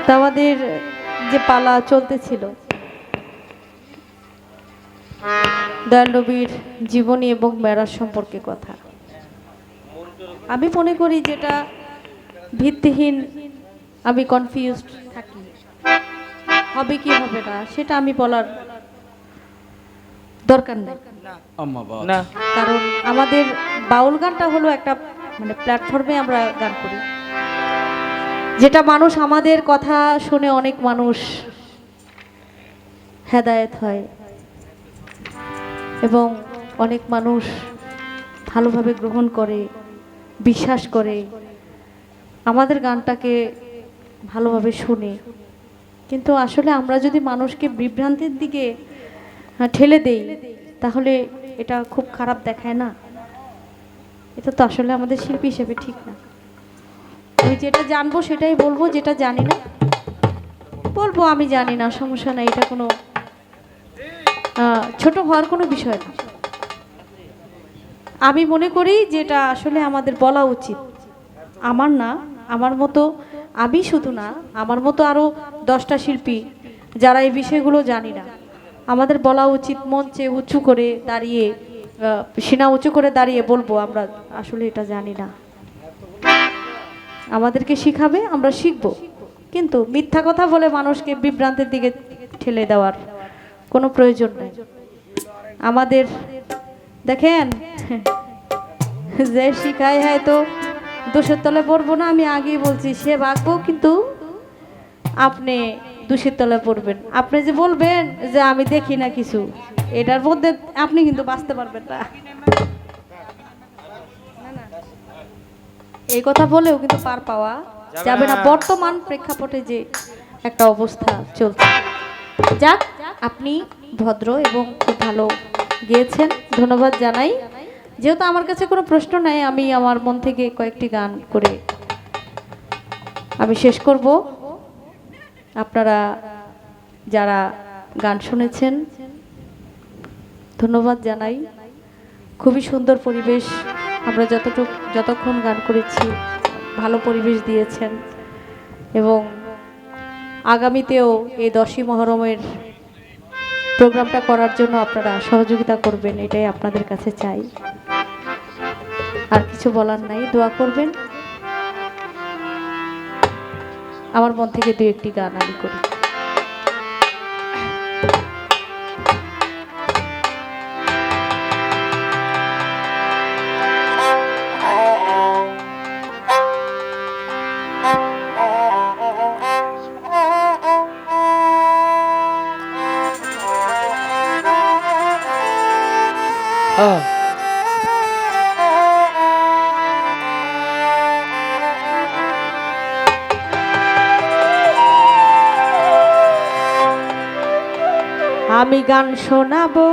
তা আমাদের যে পালা চলতেছিল দয়াল নবীর জীবনী এবং মেরাজ সম্পর্কে কথা, আমি মনে করি যেটা ভিত্তিহীন, আমি কনফিউজড থাকি, হবে কি হবে না সেটা আমি বলার দরকার নেই। না, কারণ আমাদের বাউল গানটা হলো একটা মানে প্ল্যাটফর্মে আমরা গান করি, যেটা মানুষ আমাদের কথা শুনে অনেক মানুষ হেদায়েত হয় এবং অনেক মানুষ ভালোভাবে গ্রহণ করে, বিশ্বাস করে, আমাদের গানটাকে ভালোভাবে শুনে। কিন্তু আসলে আমরা যদি মানুষকে বিভ্রান্তির দিকে ঠেলে দেই তাহলে এটা খুব খারাপ দেখায় না? এটা তো আসলে আমাদের শিল্পী হিসেবে ঠিক না। আমি যেটা জানবো সেটাই বলবো, যেটা জানি না বলবো আমি জানি না, সমস্যা নাই। এটা কোনো ছোট হওয়ার কোনো বিষয় না। আমি মনে করি যেটা আসলে আমাদের বলা উচিত, আমার না, আমার মতো, আমি শুধু না, আমার মতো আরও 10টা শিল্পী যারা এই বিষয়গুলো জানি না, আমাদের বলা উচিত মঞ্চে উঁচু করে দাঁড়িয়ে, সিনা উঁচু করে দাঁড়িয়ে বলবো আমরা আসলে এটা জানি না। আমাদেরকে শিখাবে, আমরা শিখব, কিন্তু মিথ্যা কথা বলে মানুষকে বিভ্রান্তির দিকে ঠেলে দেওয়ার কোনো প্রয়োজন নেই। আমাদের দেখেন যে শিখায় হয়তো দোষের তলে পড়বো না, আমি আগেই বলছি, সে বাঁকবো কিন্তু আপনি দোষের তলে পড়বেন। আপনি যে বলবেন যে আমি দেখি না কিছু, এটার মধ্যে আপনি কিন্তু বাঁচতে পারবেন না। এই কথা বলেও কিন্তু পার পাওয়া যাবে না বর্তমান প্রেক্ষাপটে যে একটা অবস্থা চলছে। যাক, আপনি ভদ্র এবং খুব ভালো গেয়েছেন, ধন্যবাদ জানাই। যেহেতু আমার কাছে কোনো প্রশ্ন নাই, আমি আমার মন থেকে কয়েকটি গান করে আমি শেষ করব। আপনারা যারা গান শুনেছেন ধন্যবাদ জানাই। খুবই সুন্দর পরিবেশ, আমরা যতক্ষণ গান করেছি ভালো পরিবেশ দিয়েছেন এবং আগামীতেও এই 10ই মহরমের প্রোগ্রামটা করার জন্য আপনারা সহযোগিতা করবেন, এটাই আপনাদের কাছে চাই। আর কিছু বলার নাই, দোয়া করবেন। আমার মন থেকে 2-1টি গান আমি করি। আমি গান শোনাবো